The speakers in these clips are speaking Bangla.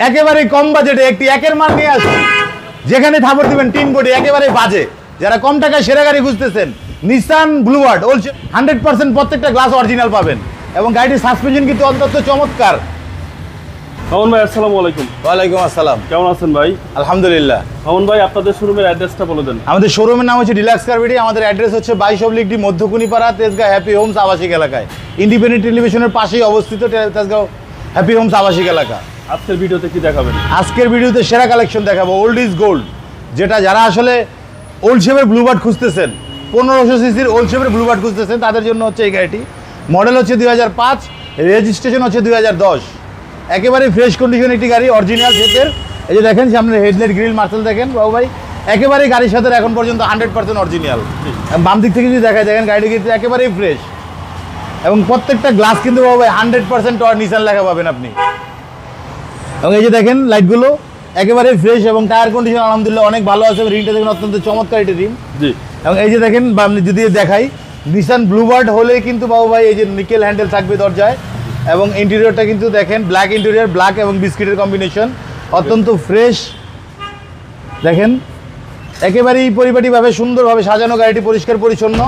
একেবারে কম বাজেটে একটি একের মাল নিয়ে আসুন, যেখানে থাপড় দিবেন 3 কোটি, একেবারে বাজে। যারা কম টাকায় সেরা গাড়ি খুঁজতেছেন, নিসান ব্লুবার্ড 100% প্রত্যেকটা গ্লাস অরিজিনাল পাবেন এবং গাড়িটির সাসপেনশন কিন্তু অত্যন্ত চমৎকার। মামুন ভাই আসসালামু আলাইকুম। ওয়ালাইকুম আসসালাম। কেমন আছেন ভাই? আলহামদুলিল্লাহ। মামুন ভাই আপনাদের শোরুমের অ্যাড্রেসটা বলে দেন। আমাদের শোরুমের নাম হচ্ছে ডিলাক্স কার বিডি। আমাদের অ্যাড্রেস হচ্ছে 22 D Madhyakunipara, Tejgaon happy Holmes আবাসিক এলাকায়। ইন্ডিপেন্ডেন্ট টেলিভিশনের পাশেই অবস্থিত তেজগাঁও হ্যাপি হোমস আবাসিক এলাকা। আজকের ভিডিওতে কি দেখাবেন? আজকের ভিডিওতে সেরা কালেকশন দেখাবো, ওল্ড ইজ গোল্ড। যেটা যারা আসলে ওল্ড শেপের ব্লুবার্ড খুঁজতেছেন, 1500 সিসির ওল্ড শেপের ব্লুবার্ড খুঁজতেছেন, তাদের জন্য হচ্ছে এই গাড়িটি। মডেল হচ্ছে 2005, রেজিস্ট্রেশন হচ্ছে 2010। একেবারে ফ্রেশ কন্ডিশন একটি গাড়ি, অরিজিনাল শেপের। এই যে দেখেন সামনে হেডলাইট, গ্রিল, মার্সেল দেখেন বাবু ভাই, একেবারে গাড়ির সাথে এখন পর্যন্ত 100% অরিজিনাল। বাম দিক থেকে যদি দেখায়, দেখেন গাড়িটি কিন্তু একেবারেই ফ্রেশ এবং প্রত্যেকটা গ্লাস কিন্তু বাবু ভাই 100% নিসান লেখা পাবেন আপনি। এবং এই যে দেখেন লাইটগুলো একেবারে ফ্রেশ এবং টায়ার কন্ডিশন আলহামদুলিল্লাহ অনেক ভালো আছে। রিমটা দেখেন অত্যন্ত চমৎকার একটি রিম। জি। এবং এই যে দেখেন যদি দেখাই, নিসান ব্লুবার্ড হলে কিন্তু বাবু ভাই এই যে নিকেল হ্যান্ডেল থাকবে দরজায় এবং ইন্টেরিয়রটা কিন্তু দেখেন ব্ল্যাক ইন্টেরিয়র, ব্ল্যাক এবং বিস্কিটের কম্বিনেশন, অত্যন্ত ফ্রেশ। দেখেন একেবারেই পরিপাটিভাবে সুন্দরভাবে সাজানো গাড়িটি, পরিষ্কার পরিচ্ছন্ন।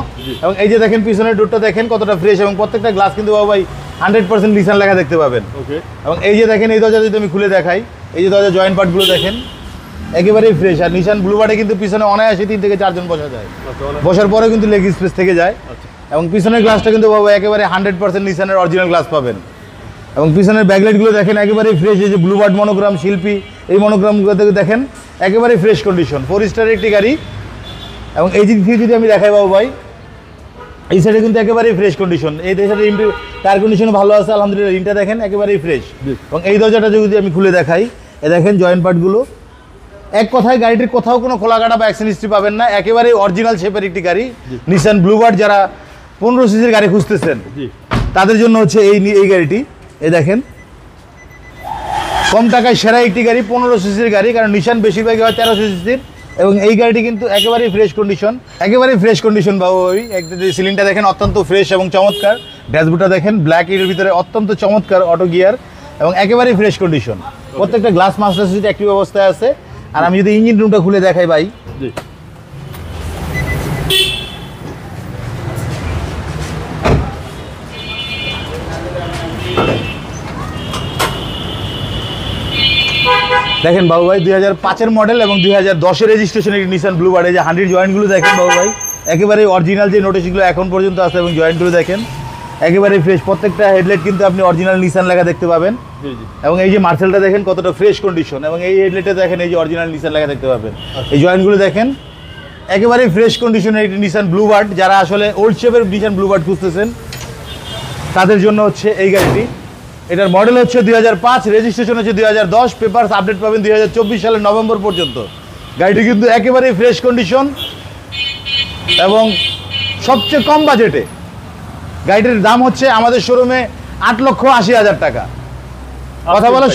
এবং এই যে দেখেন পিছনের ডোরটা দেখেন কতটা ফ্রেশ এবং প্রত্যেকটা গ্লাস কিন্তু বাবু ভাই 100% নিসান লেখা দেখতে পাবেন। ওকে। এবং এই যে দেখেন এই দরজা যদি আমি খুলে দেখাই, এই যে দরজা জয়েন্ট পার্টগুলো দেখেন একেবারেই ফ্রেশ। আর নিসান ব্লুবার্ডে কিন্তু পিছনে অনায়াসে 3 থেকে 4 জন বসা যায়, বসার পরে কিন্তু লেগ স্পেস থেকে যায়। এবং পিছনের গ্লাসটা কিন্তু বাবা একেবারে 100% নিসানের অরিজিনাল গ্লাস পাবেন। এবং পিছনের ব্যাকলাইটগুলো দেখেন একেবারেই ফ্রেশ। এই যে ব্লুবার্ড মনোগ্রাম, শিল্পী, এই মনোগ্রামগুলো দেখেন একেবারেই ফ্রেশ কন্ডিশন, 4 স্টারের একটি গাড়ি। এবং এই দিক থেকে যদি আমি দেখাই বাবু ভাই, এই সাইডে কিন্তু একেবারেই ফ্রেশ কন্ডিশন। এই সাইডে টায়ার কন্ডিশন ভালো আছে আলহামদুলিল্লাহ, রিমটা দেখেন একেবারেই ফ্রেশ। এবং এই দরজাটা যদি আমি খুলে দেখাই, এ দেখেন জয়েন্ট পার্টগুলো, এক কথায় গাড়িটির কোথাও কোনো খোলা কাটা বা অ্যাক্সিডেন্ট হিস্ট্রি পাবেন না। একেবারেই অরিজিনাল শেপের একটি গাড়ি, নিসান ব্লুবার্ড। যারা 1500 সিসির গাড়ি খুঁজতেছেন তাদের জন্য হচ্ছে এই গাড়িটি। এই দেখেন কম টাকায় সেরা একটি গাড়ি, 1500 সিসির গাড়ি, কারণ নিসান বেশিরভাগই হয় 1300 সিসির। এবং এই গাড়িটি কিন্তু একেবারেই ফ্রেশ কন্ডিশন, একেবারেই ফ্রেশ কন্ডিশন বাবু। ওই সিলিংটা দেখেন অত্যন্ত ফ্রেশ এবং চমৎকার। ড্যাশবোর্ডটা দেখেন ব্ল্যাক এর ভিতরে অত্যন্ত চমৎকার অটো গিয়ার এবং একেবারেই ফ্রেশ কন্ডিশন। প্রত্যেকটা গ্লাস মাস্টার সুইচ অ্যাক্টিভ অবস্থায় আছে। আর আমি যদি ইঞ্জিন রুমটা খুলে দেখাই ভাই, দেখেন বাবু ভাই 2005-এর মডেল এবং 2010-এর রেজিস্ট্রেশন একটি নিসান ব্লুবার্ড। এই যে 100 জয়েন্টগুলো দেখেন বাবু ভাই, একেবারে অরিজিনাল যে নোটিশগুলো এখন পর্যন্ত আছে এবং জয়েন্টগুলো দেখেন একেবারে ফ্রেশ। প্রত্যেকটা হেডলাইট কিন্তু আপনি অরিজিনাল নিসান লেখা দেখতে পাবেন। এবং এই যে মার্সেলটা দেখেন কতটা ফ্রেশ কন্ডিশন এবং এই হেডলাইটে দেখেন এই যে অরিজিনাল নিসান লেখা দেখতে পাবেন। এই জয়েন্টগুলো দেখেন একেবারে ফ্রেশ কন্ডিশনের একটি নিসান ব্লুবার্ড। যারা আসলে ওল্ড শেপের নিসান ব্লুবার্ড খুঁজতেছেন তাদের জন্য হচ্ছে এই গাড়িটি। এটার মডেল হচ্ছে 2005, রেজিস্ট্রেশন হচ্ছে 2010, পেপারস আপডেট পাবেন 2024 সালের নভেম্বর পর্যন্ত। গাড়িটি কিন্তু একেবারেই ফ্রেশ কন্ডিশন এবং সবচেয়ে কম বাজেটে। গাড়িটির দাম হচ্ছে আমাদের শোরুমে 8,80,000 টাকা। কথা বলা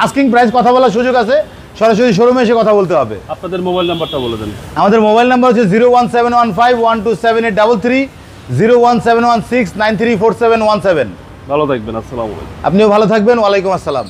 আস্কিং প্রাইস, কথা বলার সুযোগ আছে, সরাসরি শোরুমে এসে কথা বলতে হবে। আপনাদের মোবাইল নাম্বারটা বলে দেন। আমাদের মোবাইল নাম্বার হচ্ছে 01715127833, 01716934717। ভালো থাকবেন। আসসালামু আলাইকুম। আপনিও ভালো থাকবেন। ওয়ালাইকুম আসসালাম।